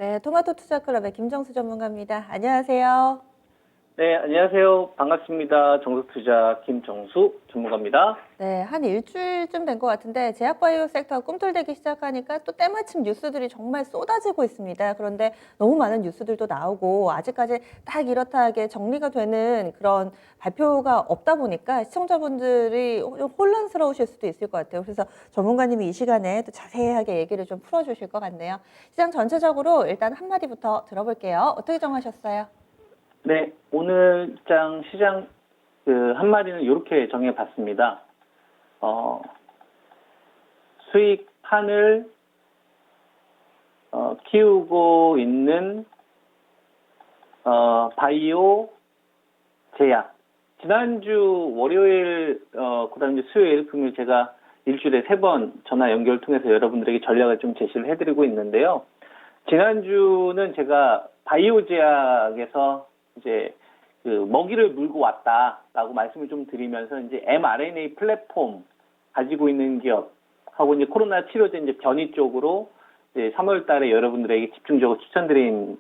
네, 토마토 투자클럽의 김정수 전문가입니다. 안녕하세요. 네, 안녕하세요. 반갑습니다. 정석투자 김정수 전문가입니다. 네, 한 일주일쯤 된 것 같은데 제약바이오 섹터가 꿈틀대기 시작하니까 또 때마침 뉴스들이 정말 쏟아지고 있습니다. 그런데 너무 많은 뉴스들도 나오고 아직까지 딱 이렇다하게 정리가 되는 그런 발표가 없다 보니까 시청자분들이 좀 혼란스러우실 수도 있을 것 같아요. 그래서 전문가님이 이 시간에 또 자세하게 얘기를 좀 풀어주실 것 같네요. 시장 전체적으로 일단 한마디부터 들어볼게요. 어떻게 정하셨어요? 네, 오늘 시장 한마디는 이렇게 정해봤습니다. 어, 수익판을 키우고 있는 바이오 제약. 지난주 월요일, 그다음 이제 수요일, 금요일 제가 일주일에 3번 전화 연결 통해서 여러분들에게 전략을 좀 제시를 해드리고 있는데요. 지난주는 제가 바이오 제약에서 이제 그 먹이를 물고 왔다라고 말씀을 좀 드리면서 이제 mRNA 플랫폼 가지고 있는 기업하고 이제 코로나 치료제 이제 변이 쪽으로 이제 3월 달에 여러분들에게 집중적으로 추천드린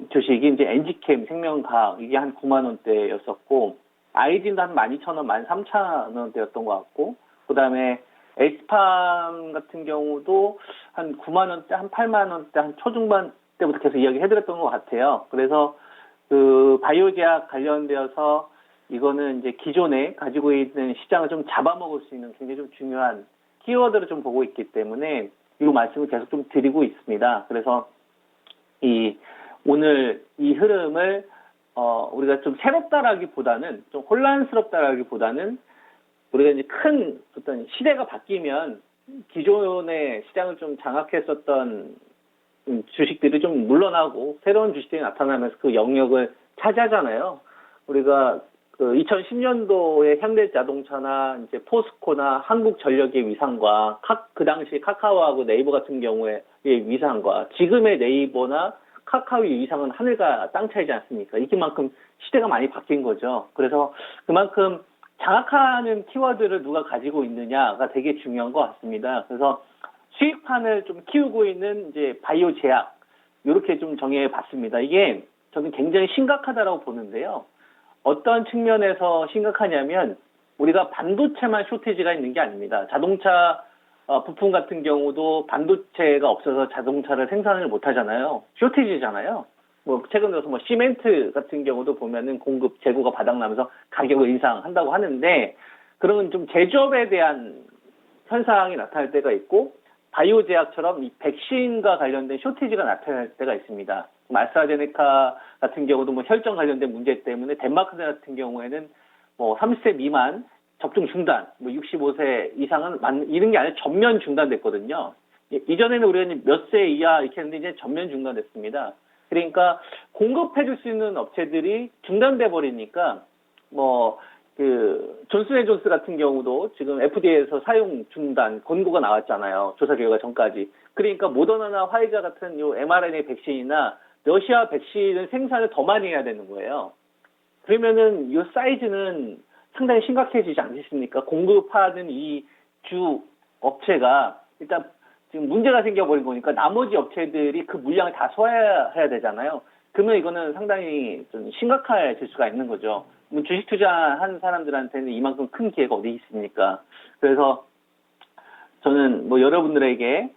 주식이 이제 엔지캠 생명과학 이게 한 9만 원대였었고 아이진도 한 12,000원, 13,000원대였던 것 같고 그다음에 에스팜 같은 경우도 한 9만 원대, 한 8만 원대, 한 초중반 때부터 계속 이야기해드렸던 것 같아요. 그래서 그 바이오 제약 관련되어서 이거는 이제 기존에 가지고 있는 시장을 좀 잡아먹을 수 있는 굉장히 좀 중요한 키워드를 좀 보고 있기 때문에 이 말씀을 계속 좀 드리고 있습니다. 그래서 오늘 이 흐름을 우리가 좀 새롭다라기보다는 좀 혼란스럽다라기보다는 우리가 이제 큰 어떤 시대가 바뀌면 기존의 시장을 좀 장악했었던 주식들이 좀 물러나고 새로운 주식들이 나타나면서 그 영역을 차지하잖아요. 우리가 그 2010년도에 현대자동차나 이제 포스코나 한국전력의 위상과 그 당시 카카오하고 네이버 같은 경우의 위상과 지금의 네이버나 카카오의 위상은 하늘과 땅 차이지 않습니까? 이만큼 시대가 많이 바뀐 거죠. 그래서 그만큼 장악하는 키워드를 누가 가지고 있느냐가 되게 중요한 것 같습니다. 그래서 수익판을 좀 키우고 있는 이제 바이오 제약 이렇게 좀 정해 봤습니다. 이게 저는 굉장히 심각하다라고 보는데요. 어떤 측면에서 심각하냐면 우리가 반도체만 쇼티지가 있는 게 아닙니다. 자동차 부품 같은 경우도 반도체가 없어서 자동차를 생산을 못 하잖아요. 쇼티지잖아요. 뭐 최근 들어서 뭐 시멘트 같은 경우도 보면은 공급 재고가 바닥나면서 가격을 인상한다고 하는데 그런 좀 제조업에 대한 현상이 나타날 때가 있고 바이오 제약처럼 이 백신과 관련된 쇼티지가 나타날 때가 있습니다. 아스트라제네카 같은 경우도 뭐 혈전 관련된 문제 때문에 덴마크 같은 경우에는 뭐 30세 미만 접종 중단, 뭐 65세 이상은 이런 게 아니라 전면 중단됐거든요. 이전에는 우리가 몇 세 이하 이렇게 했는데 이제 전면 중단됐습니다. 그러니까 공급해줄 수 있는 업체들이 중단돼 버리니까 뭐 그 존슨앤존스 같은 경우도 지금 FDA에서 사용 중단 권고가 나왔잖아요. 조사 결과 전까지. 그러니까 모더나나 화이자 같은 요 mRNA 백신이나 러시아 백신을 생산을 더 많이 해야 되는 거예요. 그러면은 이 사이즈는 상당히 심각해지지 않으십니까? 공급하는 이 주 업체가 일단 지금 문제가 생겨버린 거니까 나머지 업체들이 그 물량을 다 소화해야 되잖아요. 그러면 이거는 상당히 좀 심각해질 수가 있는 거죠. 뭐 주식 투자한 사람들한테는 이만큼 큰 기회가 어디 있습니까? 그래서 저는 뭐 여러분들에게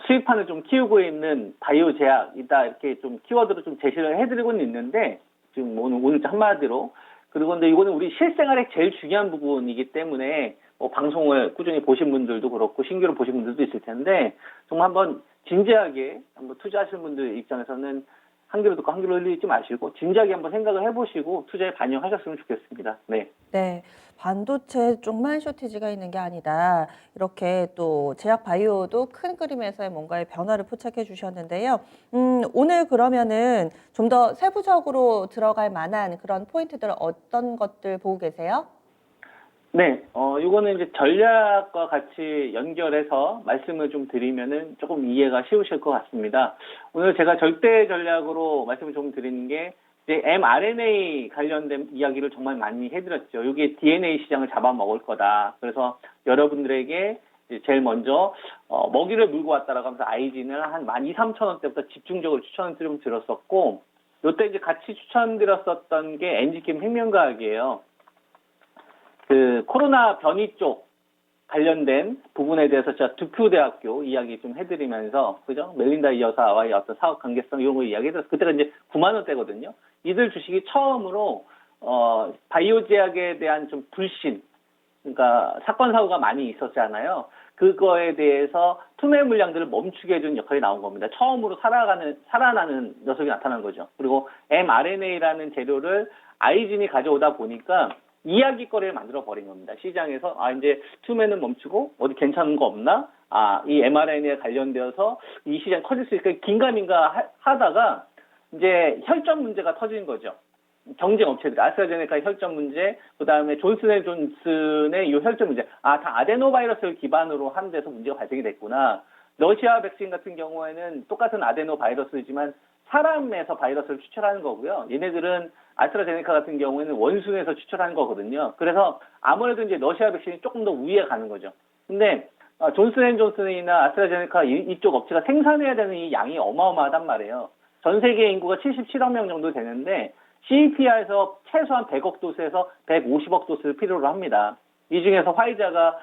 수익판을 좀 키우고 있는 바이오 제약이다 이렇게 좀 키워드로 좀 제시를 해드리고는 있는데 지금 오늘 한마디로 그리고 근데 이거는 우리 실생활에 제일 중요한 부분이기 때문에 방송을 꾸준히 보신 분들도 그렇고 신규로 보신 분들도 있을 텐데 정말 한번 진지하게 한번 투자하시는 분들 입장에서는 한 귀로 듣고 한 귀로 흘리지 마시고 진지하게 한번 생각을 해보시고 투자에 반영하셨으면 좋겠습니다. 네. 네, 반도체 쪽만 쇼티지가 있는 게 아니다. 이렇게 또 제약 바이오도 큰 그림에서의 뭔가의 변화를 포착해 주셨는데요. 오늘 그러면은 좀 더 세부적으로 들어갈 만한 그런 포인트들 어떤 것들 보고 계세요? 네, 이거는 이제 전략과 같이 연결해서 말씀을 좀 드리면은 조금 이해가 쉬우실 것 같습니다. 오늘 제가 절대 전략으로 말씀을 좀 드리는 게 이제 mRNA 관련된 이야기를 정말 많이 해드렸죠. 이게 DNA 시장을 잡아먹을 거다. 그래서 여러분들에게 이제 제일 먼저 먹이를 물고 왔다라고 하면서 아이진을 한 12,000~13,000원대부터 집중적으로 추천을 좀 드렸었고, 요때 이제 같이 추천드렸었던 게 NG게임 혁명과학이에요. 그 코로나 변이 쪽 관련된 부분에 대해서 제가 두큐대학교 이야기 좀 해드리면서, 그죠? 멜린다 여사와의 어떤 사업 관계성 이런 거 이야기해서 그때가 이제 9만 원대거든요. 이들 주식이 처음으로 바이오 제약에 대한 좀 불신, 그러니까 사건 사고가 많이 있었잖아요. 그거에 대해서 투매 물량들을 멈추게 해준 역할이 나온 겁니다. 처음으로 살아나는 녀석이 나타난 거죠. 그리고 mRNA라는 재료를 아이진이 가져오다 보니까 이야기거리를 만들어 버린 겁니다. 시장에서 이제 투매는 멈추고 어디 괜찮은 거 없나? 이 mRNA에 관련되어서 이 시장 커질 수 있을까 긴가민가 하다가 이제 혈전 문제가 터진 거죠. 경쟁 업체들, 아스트라제네카의 혈전 문제, 그 다음에 존슨앤존슨의 이 혈전 문제, 다 아데노바이러스를 기반으로 한 데서 문제가 발생이 됐구나. 러시아 백신 같은 경우에는 똑같은 아데노바이러스지만 사람에서 바이러스를 추출하는 거고요. 얘네들은 아스트라제네카 같은 경우에는 원숭이에서 추출하는 거거든요. 그래서 아무래도 이제 러시아 백신이 조금 더 우위에 가는 거죠. 근데 존슨앤존슨이나 아스트라제네카 이쪽 업체가 생산해야 되는 이 양이 어마어마하단 말이에요. 전 세계 인구가 77억 명 정도 되는데 CEPR에서 최소한 100억 도스에서 150억 도스를 필요로 합니다. 이 중에서 화이자가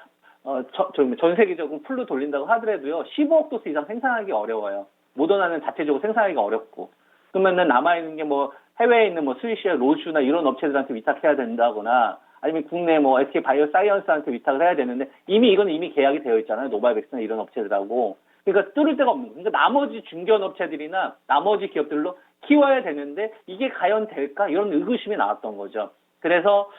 전 세계적으로 풀로 돌린다고 하더라도요, 15억 도스 이상 생산하기 어려워요. 모더나는 자체적으로 생산하기가 어렵고. 그러면은 남아있는 게 뭐 해외에 있는 뭐 스위스나 로슈나 이런 업체들한테 위탁해야 된다거나 아니면 국내 뭐 SK 바이오사이언스한테 위탁을 해야 되는데 이거는 이미 계약이 되어 있잖아요. 노바백스나 이런 업체들하고. 그러니까 뚫을 데가 없는 거예요. 그러니까 나머지 중견 업체들이나 나머지 기업들로 키워야 되는데 이게 과연 될까? 이런 의구심이 나왔던 거죠. 그래서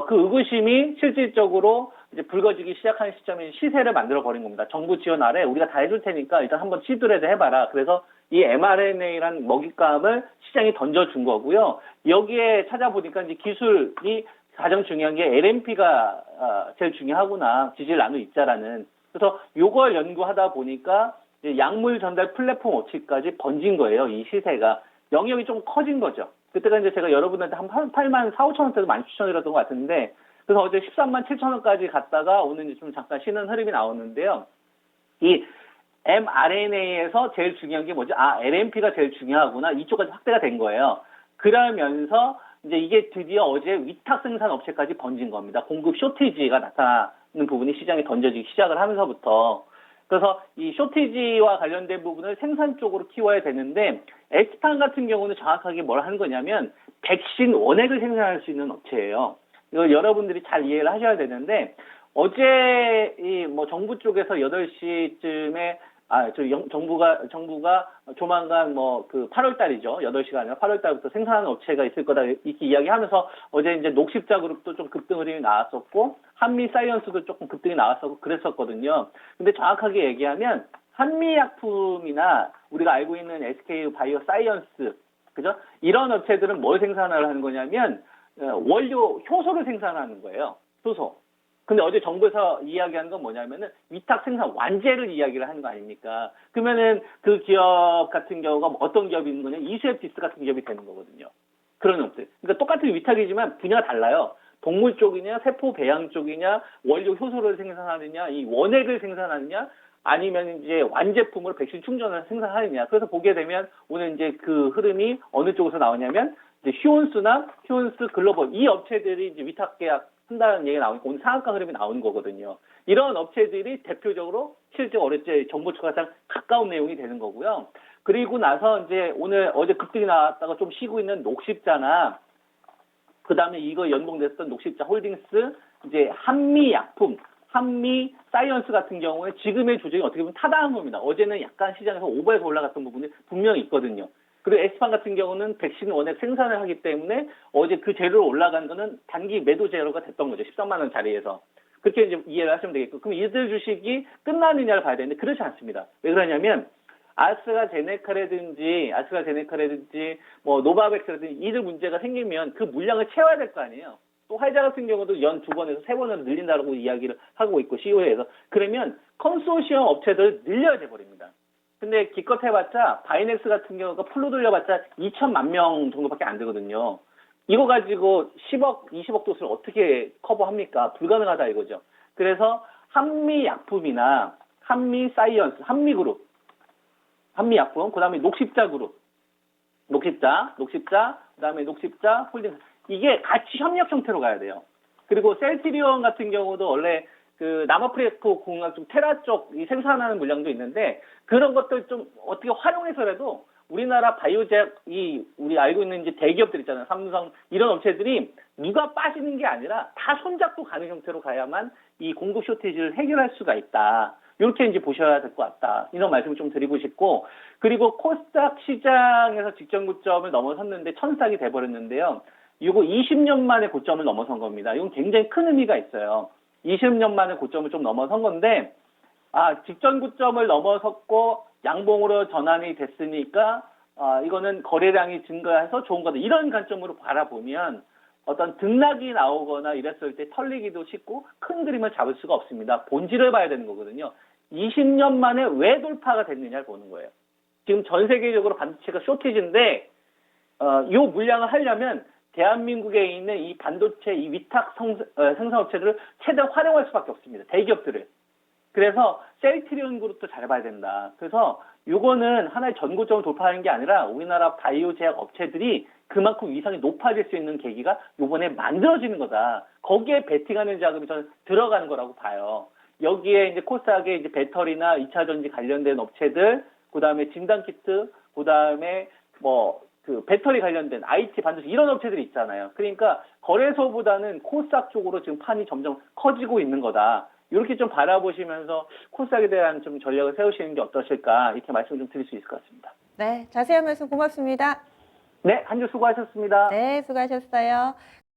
그 의구심이 실질적으로 이제 불거지기 시작하는 시점에 시세를 만들어 버린 겁니다. 정부 지원 아래 우리가 다 해줄 테니까 일단 한번 시도라도 해봐라. 그래서 이 mRNA라는 먹잇감을 시장에 던져준 거고요. 여기에 찾아보니까 이제 기술이 가장 중요한 게 LNP가 제일 중요하구나. 지질 나누 입자라는. 그래서 요걸 연구하다 보니까 이제 약물 전달 플랫폼 업체까지 번진 거예요. 이 시세가. 영역이 좀 커진 거죠. 그때가 이제 제가 여러분한테 한 8만 4~5천 원대도 많이 추천드렸던 것 같은데, 그래서 어제 13만 7천 원까지 갔다가 오늘 이제 좀 잠깐 쉬는 흐름이 나오는데요. 이 mRNA에서 제일 중요한 게 뭐죠? LNP가 제일 중요하구나. 이쪽까지 확대가 된 거예요. 그러면서 이제 이게 드디어 어제 위탁 생산 업체까지 번진 겁니다. 공급 쇼티지가 나타나는 부분이 시장에 던져지기 시작을 하면서부터. 그래서 이 쇼티지와 관련된 부분을 생산 쪽으로 키워야 되는데, 엑스판 같은 경우는 정확하게 뭘 하는 거냐면 백신 원액을 생산할 수 있는 업체예요. 이거 여러분들이 잘 이해를 하셔야 되는데, 어제 이 뭐 정부 쪽에서 8시쯤에 정부가 조만간 뭐 그 8월 달이죠. 8시가 아니라 8월 달부터 생산하는 업체가 있을 거다 이렇게 이야기하면서 어제 이제 녹십자 그룹도 좀 급등 흐름이 나왔었고 한미 사이언스도 조금 급등이 나왔었고 그랬었거든요. 근데 정확하게 얘기하면 한미약품이나 우리가 알고 있는 SK 바이오 사이언스, 그죠? 이런 업체들은 뭘 생산을 하는 거냐면 원료 효소를 생산하는 거예요. 효소. 근데 어제 정부에서 이야기한 건 뭐냐면은 위탁 생산 완제를 이야기를 하는 거 아닙니까? 그러면은 그 기업 같은 경우가 어떤 기업이 있는 거냐? 이수앱디스 같은 기업이 되는 거거든요. 그런 업체. 그러니까 똑같은 위탁이지만 분야가 달라요. 동물 쪽이냐, 세포 배양 쪽이냐, 원료 효소를 생산하느냐, 이 원액을 생산하느냐, 아니면 이제 완제품으로 백신 충전을 생산하느냐. 그래서 보게 되면 오늘 이제 그 흐름이 어느 쪽에서 나오냐면 이제 휴온스 글로벌 이 업체들이 이제 위탁 계약 한다는 얘기가 나오니까 오늘 상한가 흐름이 나오는 거거든요. 이런 업체들이 대표적으로 실제 어제 정보 측과 가장 가까운 내용이 되는 거고요. 그리고 나서 이제 어제 급등이 나왔다가 좀 쉬고 있는 녹십자나 그 다음에 이거 연동됐던 녹십자 홀딩스, 이제 한미약품, 한미 사이언스 같은 경우에 지금의 조정이 어떻게 보면 타당한 겁니다. 어제는 약간 시장에서 오버해서 올라갔던 부분이 분명히 있거든요. 그리고 엑스판 같은 경우는 백신 원액 생산을 하기 때문에 어제 그 재료로 올라간 거는 단기 매도 재료가 됐던 거죠. 13만 원 자리에서. 그렇게 이제 이해를 하시면 되겠고. 그럼 이들 주식이 끝나느냐를 봐야 되는데 그렇지 않습니다. 왜 그러냐면 아스트라제네카라든지 뭐 노바백스라든지 이들 문제가 생기면 그 물량을 채워야 될 거 아니에요. 또 화이자 같은 경우도 연 2번에서 3번으로 늘린다고 이야기를 하고 있고 CEO에서. 그러면 컨소시엄 업체들 늘려야 돼버립니다. 근데 기껏 해봤자 바이넥스 같은 경우가 풀로 돌려봤자 2천만 명 정도밖에 안 되거든요. 이거 가지고 10억, 20억 도수를 어떻게 커버합니까? 불가능하다 이거죠. 그래서 한미약품이나 한미사이언스, 한미그룹, 한미약품, 그다음에 녹십자 그룹, 녹십자, 그다음에 녹십자 홀딩, 이게 같이 협력 형태로 가야 돼요. 그리고 셀트리온 같은 경우도 원래 그 남아프리카 공항 좀 테라 쪽 이 생산하는 물량도 있는데 그런 것들 좀 어떻게 활용해서라도 우리나라 바이오제약 이 우리 알고 있는 이제 대기업들 있잖아요. 삼성 이런 업체들이 누가 빠지는 게 아니라 다 손잡고 가는 형태로 가야만 이 공급 쇼티지를 해결할 수가 있다. 이렇게 이제 보셔야 될 것 같다. 이런 말씀을 좀 드리고 싶고, 그리고 코스닥 시장에서 직전 고점을 넘어섰는데 천스닥이 돼버렸는데요. 이거 20년 만에 고점을 넘어선 겁니다. 이건 굉장히 큰 의미가 있어요. 20년 만에 고점을 좀 넘어선 건데, 직전 고점을 넘어섰고 양봉으로 전환이 됐으니까 이거는 거래량이 증가해서 좋은 거다. 이런 관점으로 바라보면 어떤 등락이 나오거나 이랬을 때 털리기도 쉽고 큰 그림을 잡을 수가 없습니다. 본질을 봐야 되는 거거든요. 20년 만에 왜 돌파가 됐느냐를 보는 거예요. 지금 전 세계적으로 반도체가 쇼티지인데 이 물량을 하려면 대한민국에 있는 이 반도체 이 위탁 생산업체들을 최대한 활용할 수밖에 없습니다. 대기업들을. 그래서 셀트리온 그룹도 잘 봐야 된다. 그래서 요거는 하나의 전고점을 돌파하는 게 아니라 우리나라 바이오 제약 업체들이 그만큼 위상이 높아질 수 있는 계기가 요번에 만들어지는 거다. 거기에 베팅하는 자금이 저는 들어가는 거라고 봐요. 여기에 이제 코스닥에 이제 배터리나 2차 전지 관련된 업체들, 그다음에 진단키트, 그다음에 그 배터리 관련된 IT 반도체 이런 업체들이 있잖아요. 그러니까 거래소보다는 코스닥 쪽으로 지금 판이 점점 커지고 있는 거다. 이렇게 좀 바라보시면서 코스닥에 대한 좀 전략을 세우시는 게 어떠실까 이렇게 말씀을 좀 드릴 수 있을 것 같습니다. 네, 자세한 말씀 고맙습니다. 네, 한 주 수고하셨습니다. 네, 수고하셨어요.